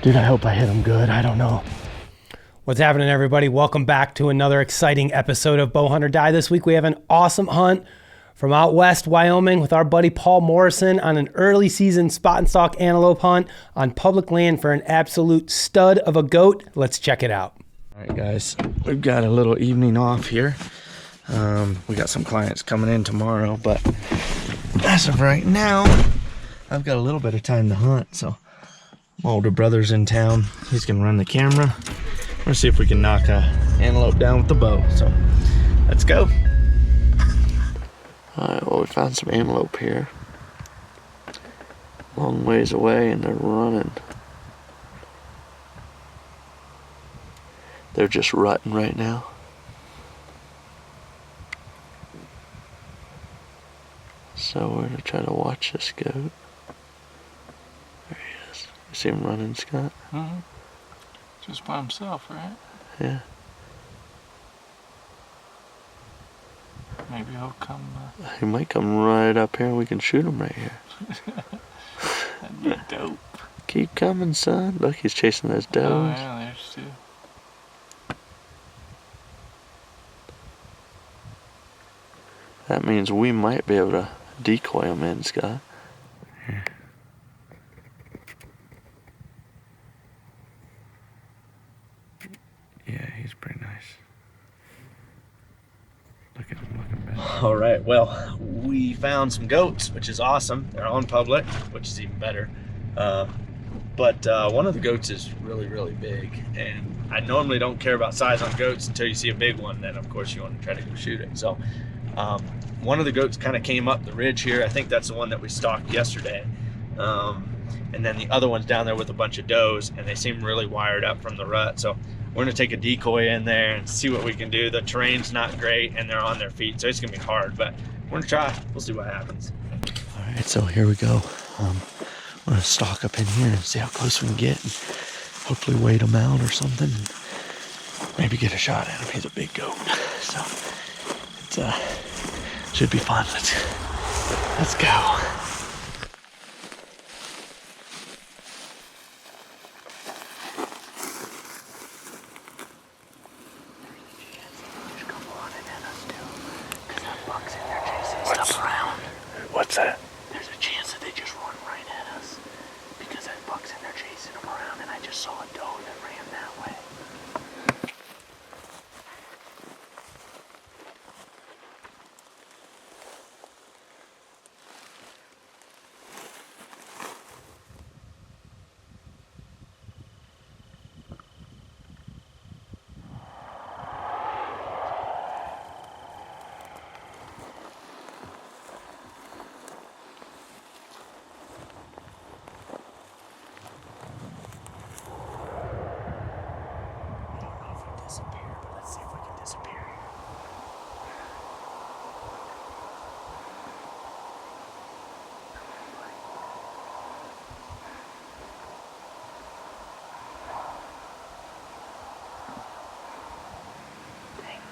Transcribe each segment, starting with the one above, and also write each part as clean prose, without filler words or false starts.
Dude, I hope I hit him good. I don't know. What's happening, everybody? Welcome back to another exciting episode of Bow Hunt or Die. This week we have an awesome hunt from out west Wyoming with our buddy Paul Morrison on an early season spot and stalk antelope hunt on public land for an absolute stud of a goat. Let's check it out. All right, guys, we've got a little evening off here. We got some clients coming in tomorrow, but as of right now, I've got a little bit of time to hunt. So my older brother's in town. He's gonna run the camera. We're gonna see if we can knock a antelope down with the bow. So let's go. All right, well, we found some antelope here. Long ways away, and they're running. They're just rutting right now. So we're gonna try to watch this goat. There he is. You see him running, Scott? Mm-hmm. Just by himself, right? Yeah. Maybe he'll come. He might come right up here and we can shoot him right here. That'd be dope. Keep coming, son. Look, he's chasing those does. Oh, yeah, there's two. That means we might be able to decoy him in, Scott. Here. Yeah, he's pretty nice. Look at him looking better. All right, well, we found some goats, which is awesome. They're on public, which is even better. But one of the goats is really, really big. And I normally don't care about size on goats until you see a big one. Then, of course, you want to try to go shoot it. So one of the goats kind of came up the ridge here. I think that's the one that we stalked yesterday. And then the other one's down there with a bunch of does, and they seem really wired up from the rut. So we're gonna take a decoy in there and see what we can do. The terrain's not great, and they're on their feet, so it's gonna be hard, but we're gonna try. We'll see what happens. All right, so here we go. I'm gonna stalk up in here and see how close we can get, and hopefully wait him out or something, and maybe get a shot at him. He's a big goat, so it should be fun. Let's go. What's that? There's a chance that they just run right at us because that buck's in there chasing them around, and I just saw a doe that ran that way. Let's see if we can disappear here. Dang.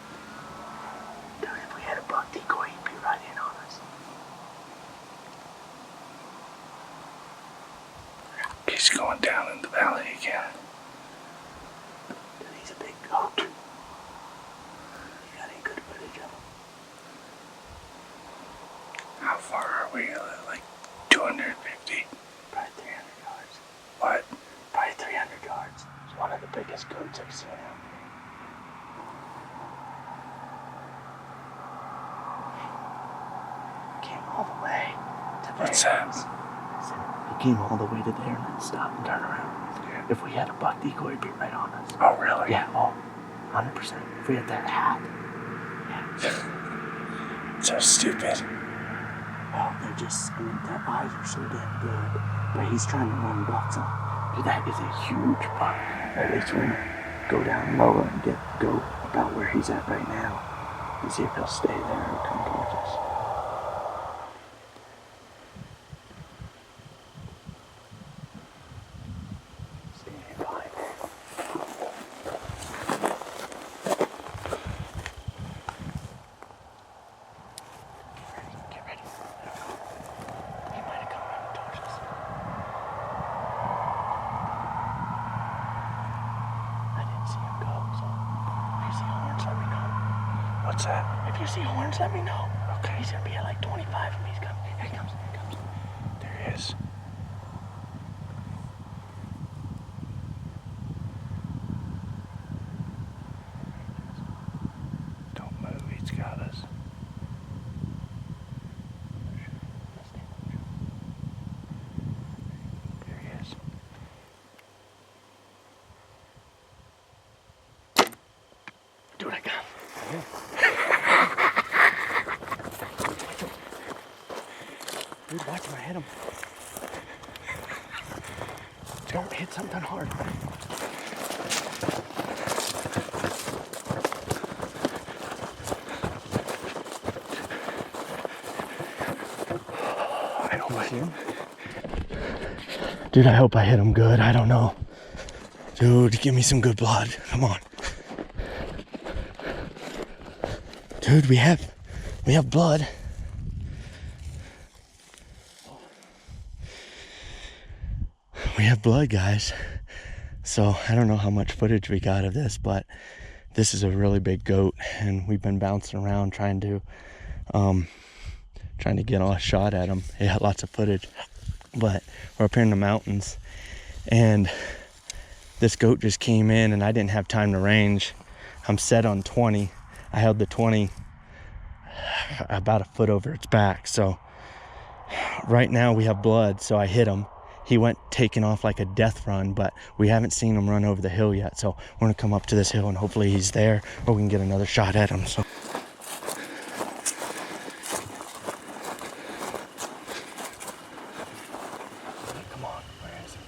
Dude, if we had a buck decoy, he'd be right in on us. He's going down in the valley again. Dude, he's a big goat. You got any good footage of him? How far are we? Like 250? Probably 300 yards. What? Probably 300 yards. It's one of the biggest goats I've seen out. Came all the way to there. What's that? He came all the way to there and then stopped and turned around. Yeah. If we had a buck decoy, it'd be right on us. Oh, really? Yeah, 100%. If we had that hat. Yeah. So stupid. Well, they're just, their eyes are so damn good. But he's trying to run bucks on. Dude, that is a huge buck. At least we're gonna go down lower and go about where he's at right now. And see if he'll stay there or come towards us. What's that? If you see horns, let me know. Okay. He's gonna be at like 25 and he's coming. Here he comes. Here he comes. There he is. Don't move, he's got us. There he is. Dude, I got him. Dude, watch him. I hit him. Don't hit something hard. I don't like him. Dude, I hope I hit him good. I don't know. Dude, give me some good blood. Come on. Dude, we have blood. We have blood, guys. So I don't know how much footage we got of this, but this is a really big goat, and we've been bouncing around trying to get a shot at him. He had lots of footage, but we're up here in the mountains, and this goat just came in, and I didn't have time to range. I'm set on 20. I held the 20 about a foot over its back. So right now we have blood, so I hit him. He went taking off like a death run, but we haven't seen him run over the hill yet. So we're gonna come up to this hill and hopefully he's there, or we can get another shot at him. So come on, where is he?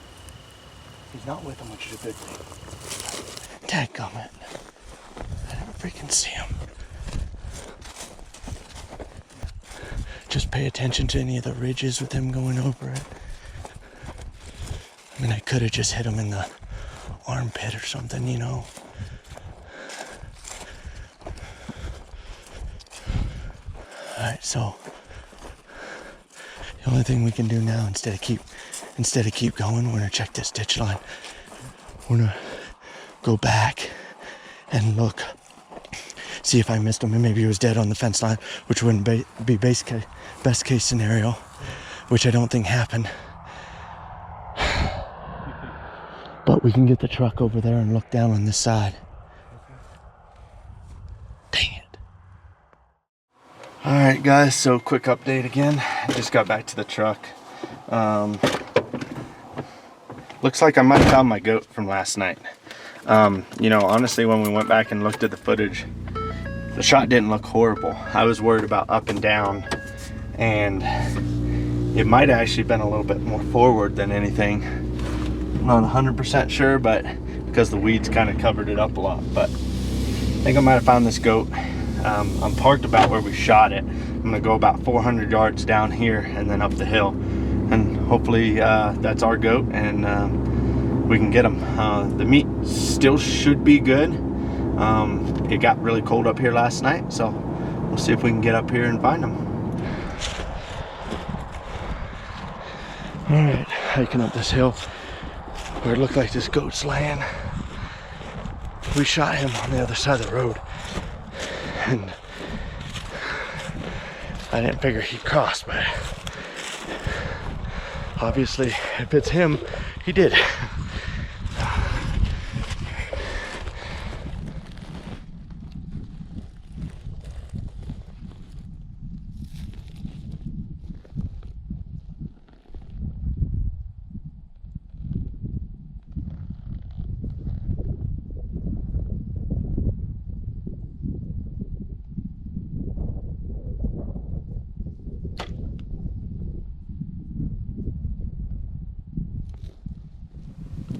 He's not with him, which is a good thing. Dadgummit. I didn't freaking see him. Just pay attention to any of the ridges with him going over it. I mean, I could have just hit him in the armpit or something, you know. Alright, so the only thing we can do now, instead of keep going, we're gonna check this ditch line. We're gonna go back and look, see if I missed him, and maybe he was dead on the fence line, which wouldn't be best case scenario, which I don't think happened. But we can get the truck over there and look down on this side. Dang it. Alright guys, so quick update again. I just got back to the truck. Looks like I might have found my goat from last night. You know, honestly, when we went back and looked at the footage, the shot didn't look horrible. I was worried about up and down, and it might have actually been a little bit more forward than anything. I'm not 100% sure, but because the weeds kind of covered it up a lot. But I think I might have found this goat. I'm parked about where we shot it. I'm gonna go about 400 yards down here and then up the hill, and hopefully that's our goat, and we can get him. The meat still should be good. It got really cold up here last night, so we'll see if we can get up here and find him. All right, hiking up this hill where it looked like this goat's laying. We shot him on the other side of the road, and I didn't figure he'd cross, but obviously if it's him, he did.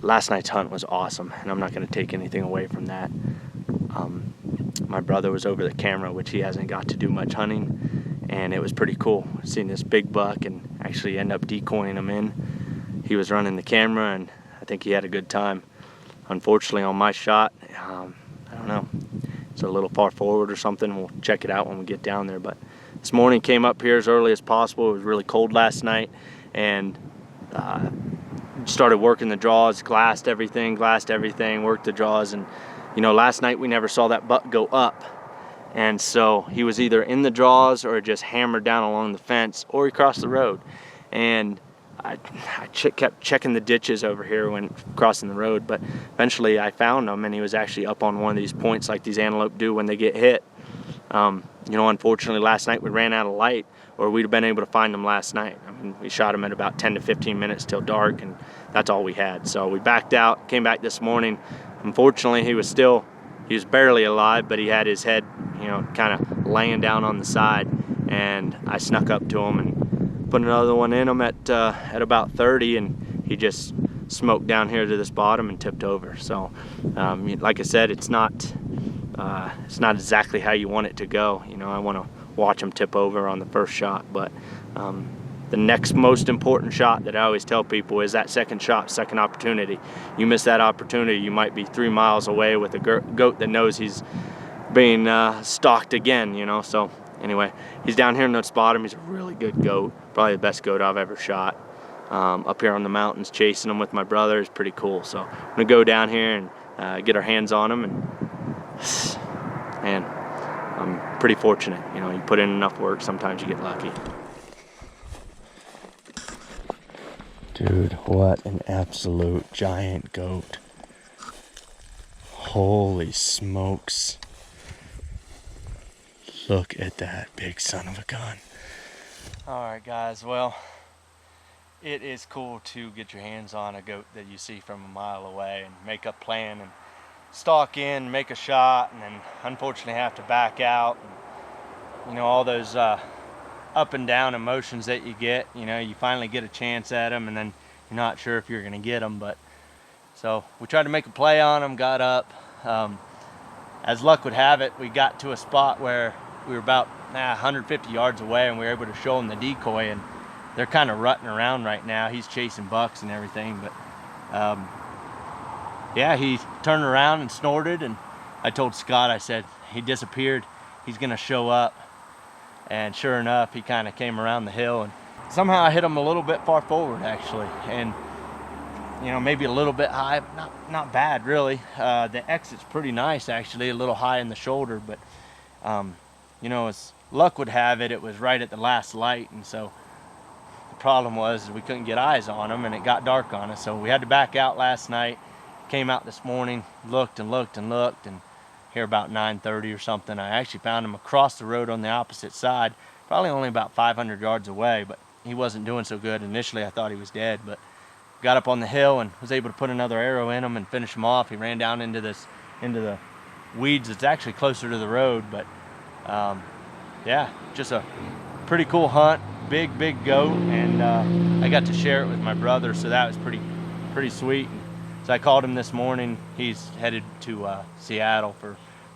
Last night's hunt was awesome, and I'm not going to take anything away from that. My brother was over the camera, which he hasn't got to do much hunting, and it was pretty cool seeing this big buck and actually end up decoying him in. He was running the camera, and I think he had a good time. Unfortunately, on my shot, I don't know, it's a little far forward or something. We'll check it out when we get down there. But this morning came up here as early as possible. It was really cold last night, and started working the draws, glassed everything, worked the draws. And you know, last night we never saw that buck go up, And so he was either in the draws or just hammered down along the fence, or he crossed the road. And I kept checking the ditches over here when crossing the road, but eventually I found him, and he was actually up on one of these points like these antelope do when they get hit. You know, unfortunately last night we ran out of light, or we'd have been able to find him last night. I mean, we shot him at about 10 to 15 minutes till dark, and that's all we had. So we backed out, came back this morning. Unfortunately, he was barely alive, but he had his head, you know, kind of laying down on the side, and I snuck up to him and put another one in him at about 30, and he just smoked down here to this bottom and tipped over. So like I said, it's not exactly how you want it to go. You know, I want to watch him tip over on the first shot, but the next most important shot that I always tell people is that second shot, second opportunity. You miss that opportunity, you might be 3 miles away with a goat that knows he's being stalked again, you know. So anyway, he's down here in this bottom. He's a really good goat, probably the best goat I've ever shot. Up here on the mountains chasing him with my brother is pretty cool. So I'm gonna go down here and get our hands on him, and man, I'm pretty fortunate. You know, you put in enough work, sometimes you get lucky. Dude, what an absolute giant goat. Holy smokes. Look at that big son of a gun. Alright guys, well, it is cool to get your hands on a goat that you see from a mile away and make a plan and stalk in, make a shot, and then unfortunately have to back out. And, you know, all those up and down emotions that you get. You know, you finally get a chance at them, and then you're not sure if you're going to get them. But so we tried to make a play on them, got up. As luck would have it, we got to a spot where we were about 150 yards away, and we were able to show them the decoy, and they're kind of rutting around right now. He's chasing bucks and everything, but yeah, he turned around and snorted, and I told Scott, I said, he disappeared, he's gonna show up. And sure enough, he kind of came around the hill, and somehow I hit him a little bit far forward actually, and you know, maybe a little bit high, but not bad really. The exit's pretty nice actually, a little high in the shoulder, but you know, as luck would have it, it was right at the last light, and so the problem was we couldn't get eyes on him, and it got dark on us, so we had to back out last night. Came out this morning, looked and looked and looked, and here about 9:30 or something, I actually found him across the road on the opposite side, probably only about 500 yards away, but he wasn't doing so good. Initially I thought he was dead, but got up on the hill and was able to put another arrow in him and finish him off. He ran down into the weeds. It's actually closer to the road, but yeah, just a pretty cool hunt, big goat, and I got to share it with my brother, so that was pretty sweet. So I called him this morning. He's headed to Seattle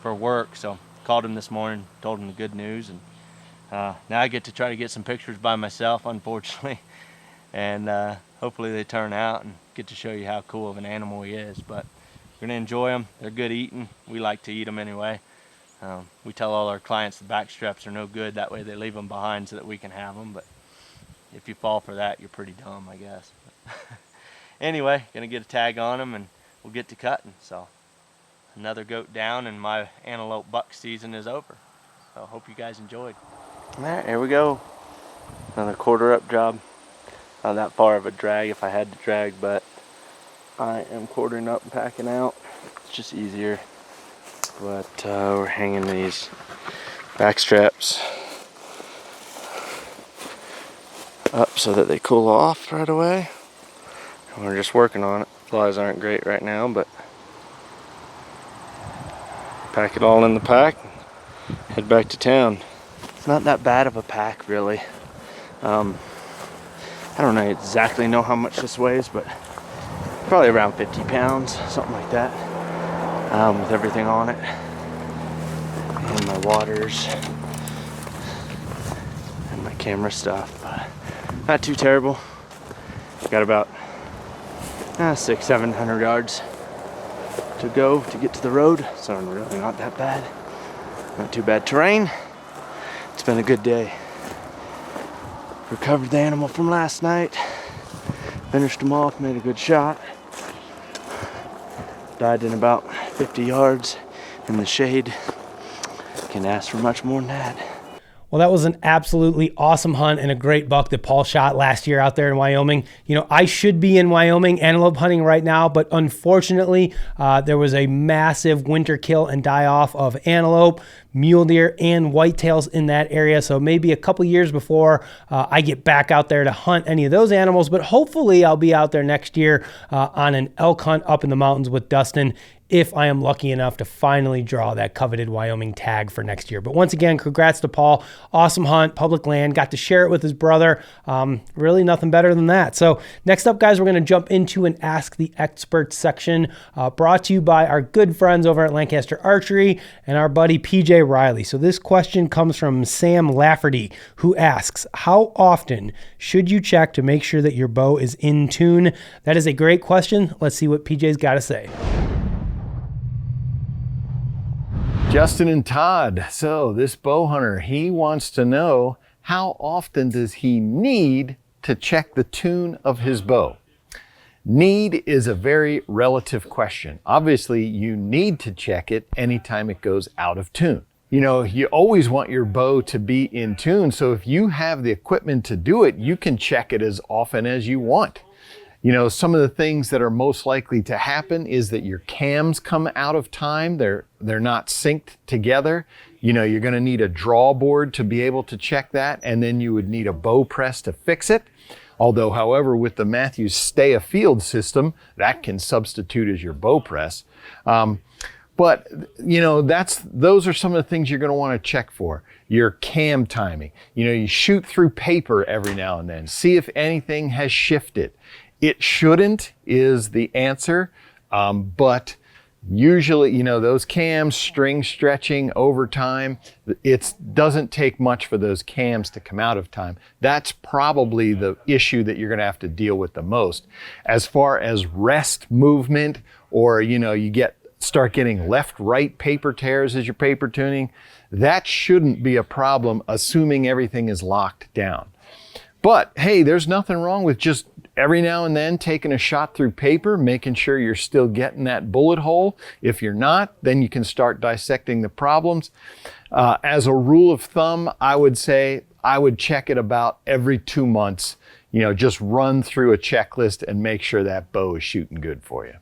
for work, so called him this morning, told him the good news, and now I get to try to get some pictures by myself, unfortunately, and hopefully they turn out and get to show you how cool of an animal he is. But you're gonna enjoy them. They're good eating. We like to eat them anyway. We tell all our clients the back straps are no good, that way they leave them behind so that we can have them, but if you fall for that, you're pretty dumb, I guess. Anyway, gonna get a tag on them and we'll get to cutting. So another goat down, and my antelope buck season is over. So I hope you guys enjoyed. All right, here we go. Another quarter up job. Not that far of a drag if I had to drag, but I am quartering up and packing out. It's just easier. But we're hanging these back straps up so that they cool off right away. We're just working on it. Flies aren't great right now, but pack it all in the pack, head back to town. It's not that bad of a pack, really. I don't know exactly know how much this weighs, but probably around 50 pounds, something like that, with everything on it. And my waters and my camera stuff. Not too terrible. Got about 600-700 yards to go to get to the road, so really not that bad. Not too bad terrain. It's been a good day. Recovered the animal from last night, finished him off, made a good shot. Died in about 50 yards in the shade. can ask for much more than that. Well, that was an absolutely awesome hunt and a great buck that Paul shot last year out there in Wyoming. You know, I should be in Wyoming antelope hunting right now, but unfortunately, there was a massive winter kill and die off of antelope, mule deer, and whitetails in that area. So maybe a couple years before I get back out there to hunt any of those animals, but hopefully I'll be out there next year on an elk hunt up in the mountains with Dustin, if I am lucky enough to finally draw that coveted Wyoming tag for next year. But once again, congrats to Paul. Awesome hunt, public land. Got to share it with his brother. Really nothing better than that. So next up, guys, we're going to jump into an Ask the Experts section brought to you by our good friends over at Lancaster Archery and our buddy PJ Riley. So this question comes from Sam Lafferty, who asks, how often should you check to make sure that your bow is in tune? That is a great question. Let's see what PJ's got to say. Justin and Todd. So this bow hunter, he wants to know, how often does he need to check the tune of his bow? Need is a very relative question. Obviously, you need to check it anytime it goes out of tune. You know, you always want your bow to be in tune. So if you have the equipment to do it, you can check it as often as you want. You know, some of the things that are most likely to happen is that your cams come out of time. They're not synced together. You know, you're going to need a draw board to be able to check that, and then you would need a bow press to fix it. Although, however, with the Matthews stay afield system, that can substitute as your bow press. But, you know, those are some of the things you're going to want to check for. Your cam timing. You know, you shoot through paper every now and then. See if anything has shifted. It shouldn't is the answer, but usually, you know, those cams, string stretching over time, it doesn't take much for those cams to come out of time. That's probably the issue that you're going to have to deal with the most. As far as rest movement, or, you know, start getting left-right paper tears as you're paper tuning, that shouldn't be a problem, assuming everything is locked down. But hey, there's nothing wrong with just every now and then taking a shot through paper, making sure you're still getting that bullet hole. If you're not, then you can start dissecting the problems. As a rule of thumb, I would say I would check it about every 2 months. You know, just run through a checklist and make sure that bow is shooting good for you.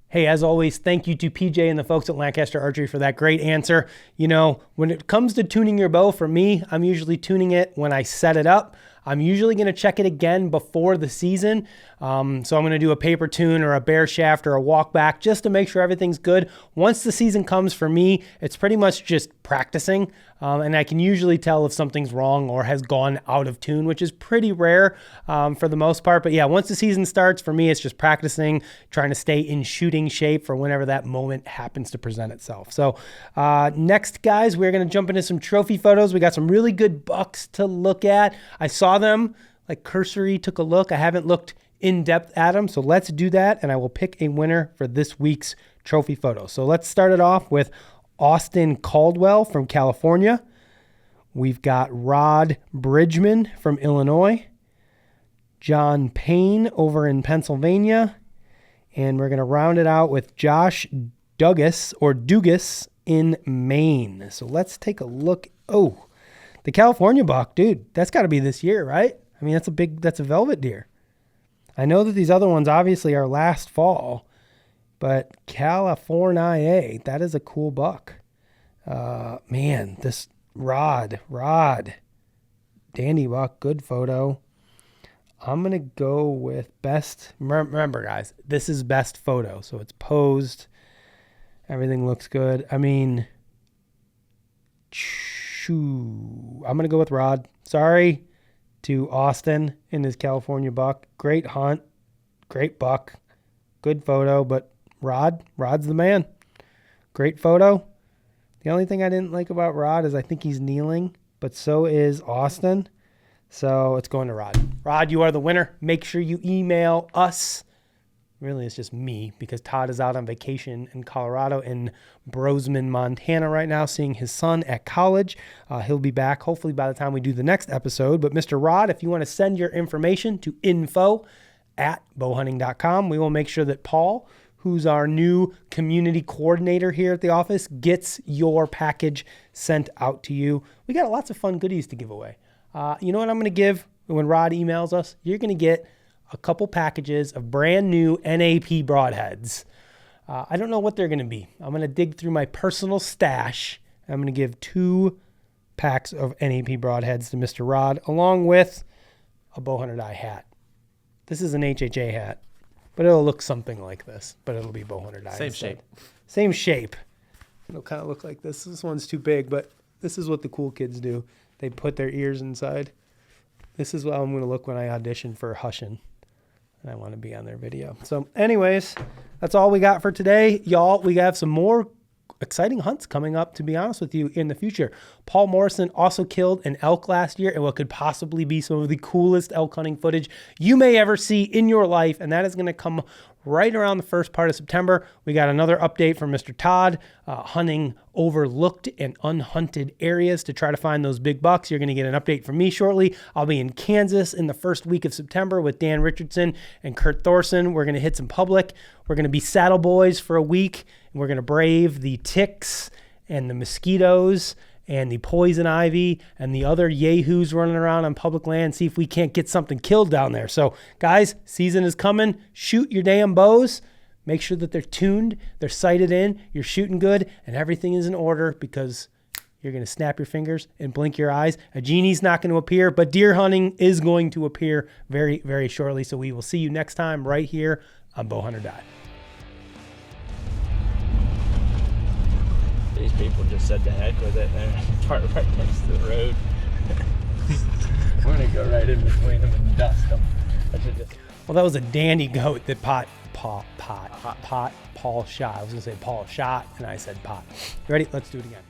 Hey, as always, thank you to PJ and the folks at Lancaster Archery for that great answer. You know, when it comes to tuning your bow, for me, I'm usually tuning it when I set it up. I'm usually going to check it again before the season. So I'm going to do a paper tune or a bare shaft or a walk back just to make sure everything's good. Once the season comes, for me, it's pretty much just practicing. And I can usually tell if something's wrong or has gone out of tune, which is pretty rare for the most part. But yeah, once the season starts, for me, it's just practicing, trying to stay in shooting shape for whenever that moment happens to present itself. So next, guys, we're going to jump into some trophy photos. We got some really good bucks to look at. I saw them, like cursory, took a look. I haven't looked in depth at them. So let's do that. And I will pick a winner for this week's trophy photo. So let's start it off with Austin Caldwell from California. We've got Rod Bridgman from Illinois, John Payne over in Pennsylvania, and we're going to round it out with Josh Dugas in Maine. So let's take a look. Oh, the California buck, dude, that's got to be this year, right? I mean, that's a velvet deer. I know that these other ones obviously are last fall, but California, that is a cool buck. Man, this Rod, dandy buck, good photo. I'm going to go with best. Remember, guys, this is best photo. So it's posed. Everything looks good. I mean, I'm going to go with Rod. Sorry to Austin in his California buck. Great hunt. Great buck. Good photo, but Rod's the man. Great photo. The only thing I didn't like about Rod is I think he's kneeling, but so is Austin. So it's going to Rod. Rod, you are the winner. Make sure you email us. Really, it's just me because Todd is out on vacation in Colorado, in Brosman, Montana right now, seeing his son at college. He'll be back hopefully by the time we do the next episode. But Mr. Rod, if you want to send your information to info@bowhunting.com, we will make sure that Paul, who's our new community coordinator here at the office, gets your package sent out to you. We got lots of fun goodies to give away. You know what I'm going to give when Rod emails us? You're going to get a couple packages of brand new NAP broadheads. I don't know what they're going to be. I'm going to dig through my personal stash. I'm going to give 2 packs of NAP broadheads to Mr. Rod, along with a Bowhunter Die hat. This is an HHA hat, but it'll look something like this, but it'll be Bowhunter Die. Same instead. shape. Same shape. It'll kind of look like this. This one's too big, but this is what the cool kids do. They put their ears inside. This is what I'm going to look when I audition for Hushin'. And I want to be on their video. So anyways, that's all we got for today. Y'all, we have some more exciting hunts coming up, to be honest with you, in the future. Paul Morrison also killed an elk last year, and what could possibly be some of the coolest elk hunting footage you may ever see in your life, and that is going to come right around the first part of September. We got another update from Mr. Todd, hunting overlooked and unhunted areas to try to find those big bucks. You're going to get an update from me shortly. I'll be in Kansas in the first week of September with Dan Richardson and Kurt Thorson. We're going to hit some public. We're going to be saddle boys for a week, and we're going to brave the ticks and the mosquitoes and the poison ivy and the other yahoos running around on public land, see if we can't get something killed down there. So guys, season is coming. Shoot your damn bows. Make sure that they're tuned, they're sighted in, you're shooting good, and everything is in order, because you're going to snap your fingers and blink your eyes. A genie's not going to appear, but deer hunting is going to appear very, very shortly. So we will see you next time right here on Bowhunter Die. These people just said to heck with it, and they're parked right next to the road. We're gonna go right in between them and dust them. Well, that was a dandy goat that Paul shot. I was gonna say Paul shot, and I said pot. You ready? Let's do it again.